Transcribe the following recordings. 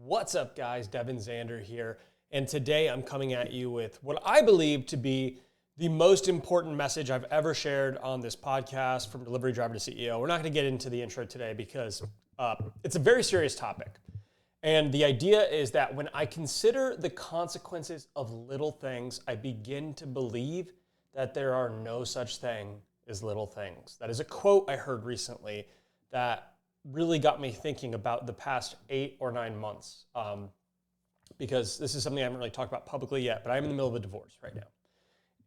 What's up, guys? Devin, Zander here. And today I'm coming at you with what I believe to be the most important message I've ever shared on this podcast, from delivery driver to CEO. We're not going to get into the intro today because it's a very serious topic. And the idea is that when I consider the consequences of little things, I begin to believe that there are no such thing as little things. That is a quote I heard recently that really got me thinking about the past 8 or 9 months, because this is something I haven't really talked about publicly yet, but I'm in the middle of a divorce right now.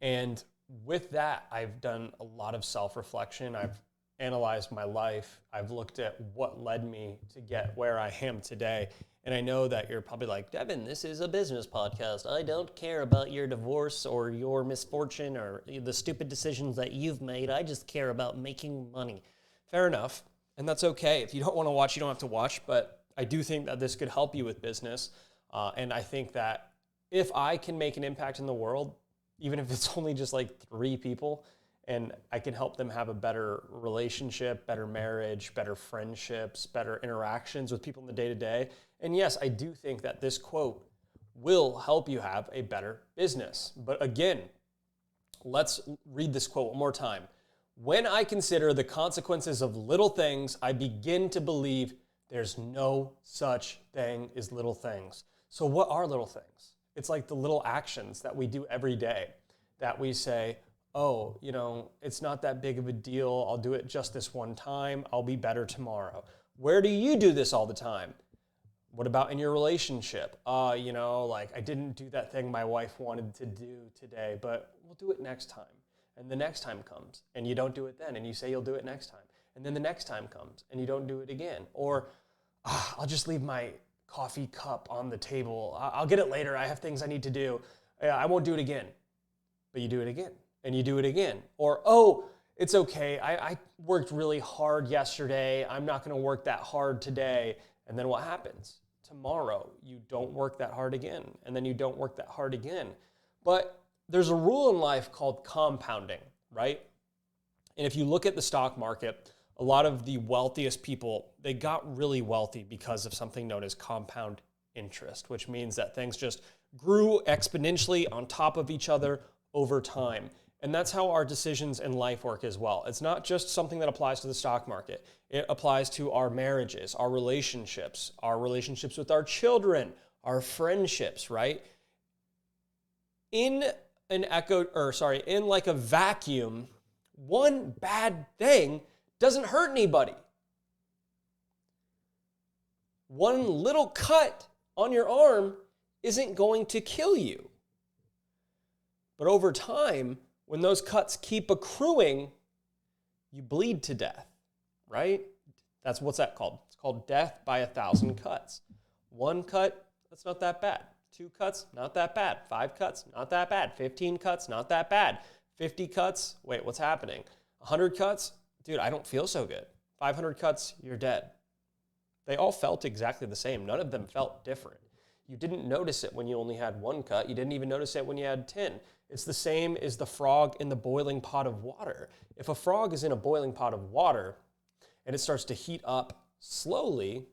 And with that, I've done a lot of self-reflection. I've analyzed my life. I've looked at what led me to get where I am today. And I know that you're probably like, Devin, this is a business podcast. I don't care about your divorce or your misfortune or the stupid decisions that you've made. I just care about making money. Fair enough. And that's okay. If you don't want to watch, you don't have to watch. But I do think that this could help you with business. And I think that if I can make an impact in the world, even if it's only just like 3 people, and I can help them have a better relationship, better marriage, better friendships, better interactions with people in the day-to-day. And yes, I do think that this quote will help you have a better business. But again, let's read this quote one more time. When I consider the consequences of little things, I begin to believe there's no such thing as little things. So what are little things? It's like the little actions that we do every day that we say, oh, it's not that big of a deal. I'll do it just this one time. I'll be better tomorrow. Where do you do this all the time? What about in your relationship? I didn't do that thing my wife wanted to do today, but we'll do it next time. And the next time comes, and you don't do it then, and you say you'll do it next time. And then the next time comes, and you don't do it again. Or, I'll just leave my coffee cup on the table. I'll get it later. I have things I need to do. I won't do it again. But you do it again, and you do it again. Or, oh, it's okay. I worked really hard yesterday. I'm not going to work that hard today. And then what happens? Tomorrow, you don't work that hard again, and then you don't work that hard again. But there's a rule in life called compounding, right? And if you look at the stock market, a lot of the wealthiest people, they got really wealthy because of something known as compound interest, which means that things just grew exponentially on top of each other over time. And that's how our decisions in life work as well. It's not just something that applies to the stock market. It applies to our marriages, our relationships with our children, our friendships, right? In like a vacuum, one bad thing doesn't hurt anybody. One little cut on your arm isn't going to kill you. But over time, when those cuts keep accruing, you bleed to death, right? What's that called? It's called death by 1,000 cuts. 1 cut, that's not that bad. 2 cuts, not that bad. 5 cuts, not that bad. 15 cuts, not that bad. 50 cuts, wait, what's happening? 100 cuts, dude, I don't feel so good. 500 cuts, you're dead. They all felt exactly the same. None of them felt different. You didn't notice it when you only had 1 cut. You didn't even notice it when you had 10. It's the same as the frog in the boiling pot of water. If a frog is in a boiling pot of water and it starts to heat up slowly,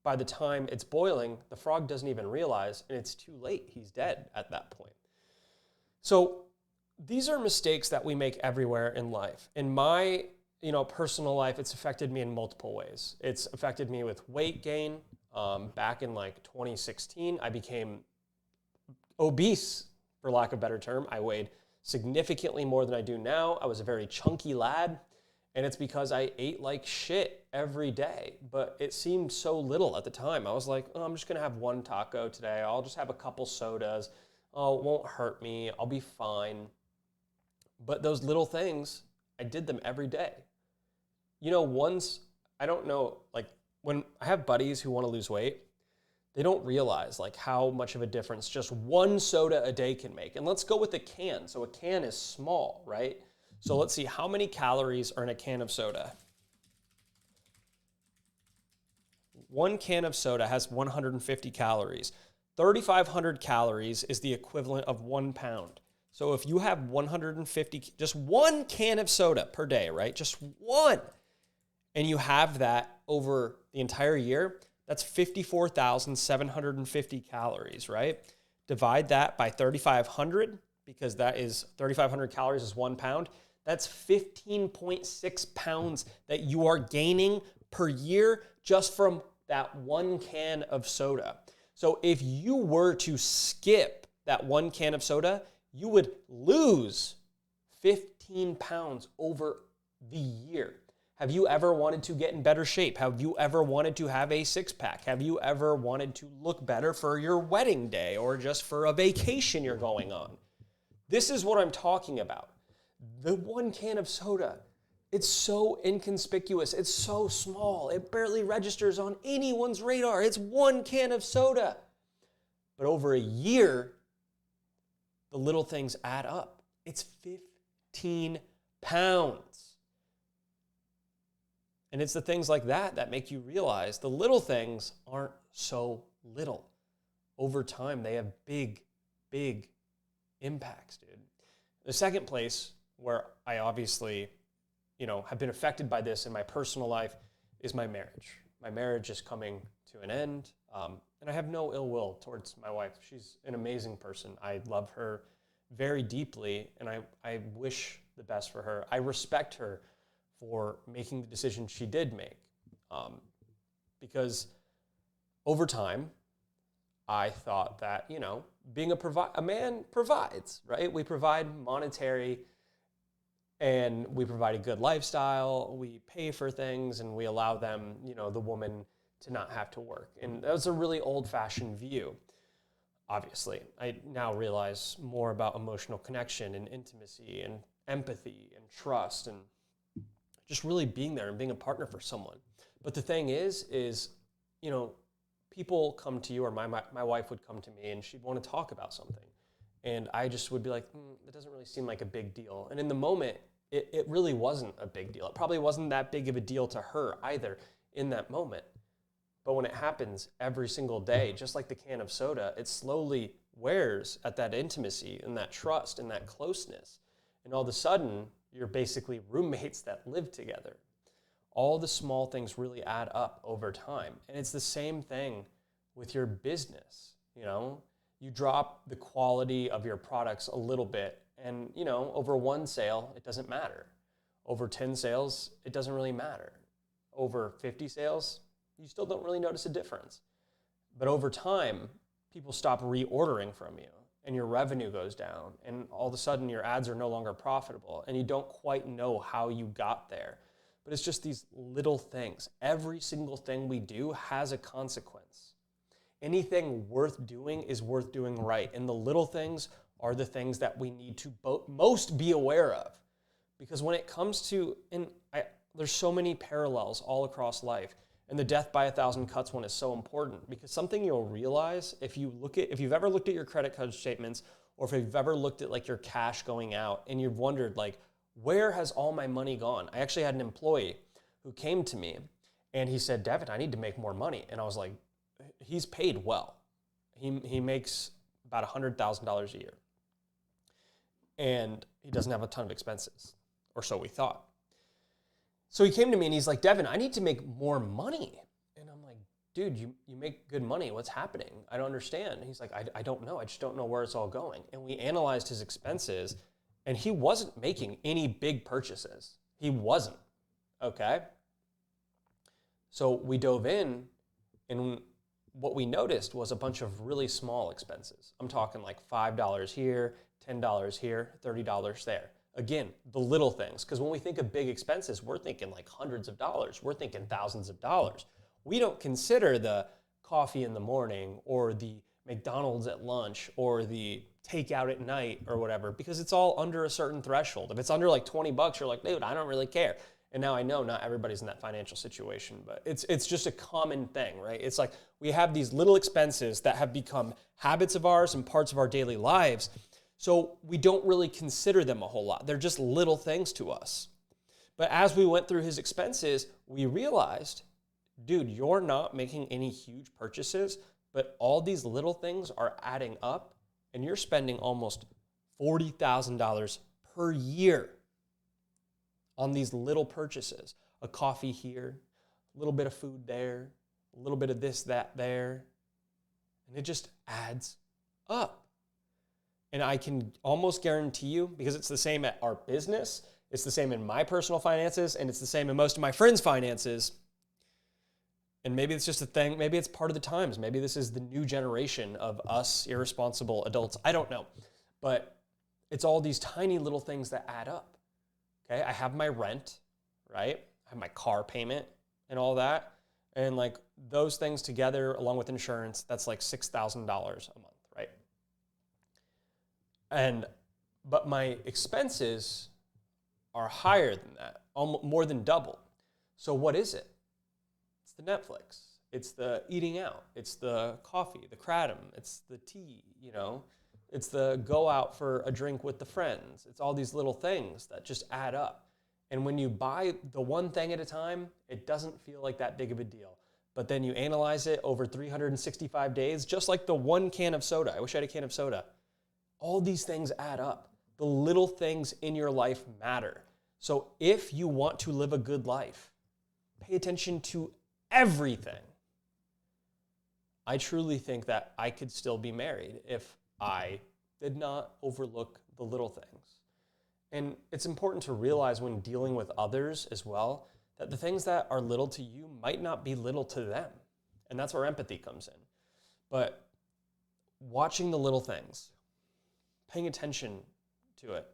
by the time it's boiling, the frog doesn't even realize, and it's too late. He's dead at that point. So these are mistakes that we make everywhere in life. In my personal life, it's affected me in multiple ways. It's affected me with weight gain. Back in 2016, I became obese, for lack of a better term. I weighed significantly more than I do now. I was a very chunky lad. And it's because I ate like shit every day, but it seemed so little at the time. I was like, oh, I'm just gonna have 1 taco today. I'll just have a couple sodas. Oh, it won't hurt me. I'll be fine. But those little things, I did them every day. When I have buddies who wanna lose weight, they don't realize how much of a difference just 1 soda a day can make. And let's go with a can. So a can is small, right? So let's see, how many calories are in a can of soda? 1 can of soda has 150 calories. 3,500 calories is the equivalent of 1 pound. So if you have 150, just 1 can of soda per day, right? Just 1. And you have that over the entire year, That's 54,750 calories, right? Divide that by 3,500, because that is 3,500 calories is 1 pound. That's 15.6 pounds that you are gaining per year just from that 1 can of soda. So if you were to skip that 1 can of soda, you would lose 15 pounds over the year. Have you ever wanted to get in better shape? Have you ever wanted to have a six-pack? Have you ever wanted to look better for your wedding day or just for a vacation you're going on? This is what I'm talking about. The 1 can of soda, it's so inconspicuous. It's so small. It barely registers on anyone's radar. It's 1 can of soda. But over a year, the little things add up. It's 15 pounds. And it's the things like that that make you realize the little things aren't so little. Over time, they have big, big impacts, dude. The second place where I obviously, have been affected by this in my personal life is my marriage. My marriage is coming to an end, and I have no ill will towards my wife. She's an amazing person. I love her very deeply, and I wish the best for her. I respect her for making the decision she did make, because over time, I thought that, being a man provides, right? We provide monetary, and we provide a good lifestyle. We pay for things, and we allow them, the woman, to not have to work. And that was a really old-fashioned view. Obviously, I now realize more about emotional connection and intimacy and empathy and trust and just really being there and being a partner for someone. But the thing is, people come to you, or my wife would come to me, and she'd want to talk about something. And I just would be like, it doesn't really seem like a big deal. And in the moment, it really wasn't a big deal. It probably wasn't that big of a deal to her either in that moment. But when it happens every single day, just like the can of soda, it slowly wears at that intimacy and that trust and that closeness. And all of a sudden, you're basically roommates that live together. All the small things really add up over time. And it's the same thing with your business. You drop the quality of your products a little bit, and over 1 sale, it doesn't matter. Over 10 sales, it doesn't really matter. Over 50 sales, you still don't really notice a difference. But over time, people stop reordering from you, and your revenue goes down, and all of a sudden your ads are no longer profitable, and you don't quite know how you got there. But it's just these little things. Every single thing we do has a consequence. Anything worth doing is worth doing right, and the little things are the things that we need to most be aware of. Because when it comes to, there's so many parallels all across life, and the death by 1,000 cuts one is so important, because something you'll realize if you've ever looked at your credit card statements, or if you've ever looked at like your cash going out and you've wondered like, where has all my money gone? I actually had an employee who came to me and he said, Devin, I need to make more money. And I was like, he's paid well. He makes about $100,000 a year. And he doesn't have a ton of expenses, or so we thought. So he came to me and he's like, Devin, I need to make more money. And I'm like, dude, you make good money. What's happening? I don't understand. And he's like, I don't know. I just don't know where it's all going. And we analyzed his expenses, and he wasn't making any big purchases. He wasn't, okay? So we dove in, and what we noticed was a bunch of really small expenses. I'm talking like $5 here, $10 here, $30 there. Again, the little things, because when we think of big expenses, we're thinking like hundreds of dollars. We're thinking thousands of dollars. We don't consider the coffee in the morning or the McDonald's at lunch or the takeout at night or whatever, because it's all under a certain threshold. If it's under like $20, you're like, dude, I don't really care. And now I know not everybody's in that financial situation, but it's just a common thing, right? It's like we have these little expenses that have become habits of ours and parts of our daily lives. So we don't really consider them a whole lot. They're just little things to us. But as we went through his expenses, we realized, dude, you're not making any huge purchases, but all these little things are adding up, and you're spending almost $40,000 per year on these little purchases. A coffee here, a little bit of food there, a little bit of this, that, there, and it just adds up. And I can almost guarantee you, because it's the same at our business, it's the same in my personal finances, and it's the same in most of my friends' finances. And maybe it's just a thing. Maybe it's part of the times. Maybe this is the new generation of us irresponsible adults. I don't know. But it's all these tiny little things that add up. Okay, I have my rent, right? I have my car payment and all that. And like those things together, along with insurance, that's like $6,000 a month, right? But my expenses are higher than that, almost more than double. So what is it? It's the Netflix. It's the eating out. It's the coffee, the kratom. It's the tea, It's the go out for a drink with the friends. It's all these little things that just add up. And when you buy the one thing at a time, it doesn't feel like that big of a deal. But then you analyze it over 365 days, just like the one can of soda. I wish I had a can of soda. All these things add up. The little things in your life matter. So if you want to live a good life, pay attention to everything. I truly think that I could still be married if I did not overlook the little things. And it's important to realize when dealing with others as well, that the things that are little to you might not be little to them. And that's where empathy comes in. But watching the little things, paying attention to it,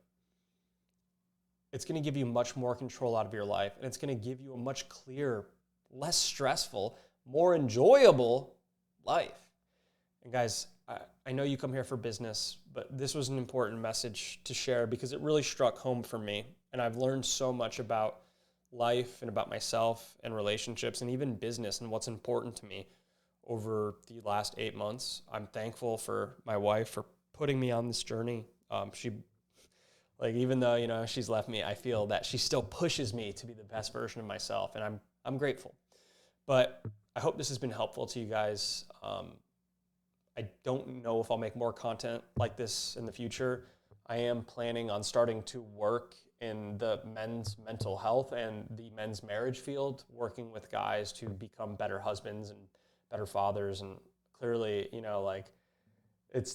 it's going to give you much more control out of your life, and it's going to give you a much clearer, less stressful, more enjoyable life. And guys, I know you come here for business, but this was an important message to share because it really struck home for me, and I've learned so much about life and about myself and relationships and even business and what's important to me over the last 8 months. I'm thankful for my wife for putting me on this journey. Even though, she's left me, I feel that she still pushes me to be the best version of myself, and I'm grateful. But I hope this has been helpful to you guys. I don't know if I'll make more content like this in the future. I am planning on starting to work in the men's mental health and the men's marriage field, working with guys to become better husbands and better fathers. And clearly,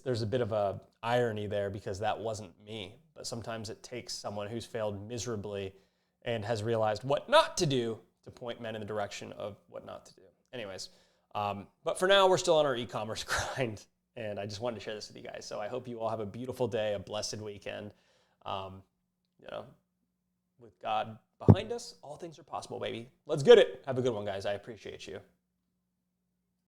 there's a bit of a irony there because that wasn't me. But sometimes it takes someone who's failed miserably and has realized what not to do to point men in the direction of what not to do. Anyways, but for now, we're still on our e-commerce grind, and I just wanted to share this with you guys. So I hope you all have a beautiful day, a blessed weekend. With God behind us, all things are possible, baby. Let's get it. Have a good one, guys. I appreciate you.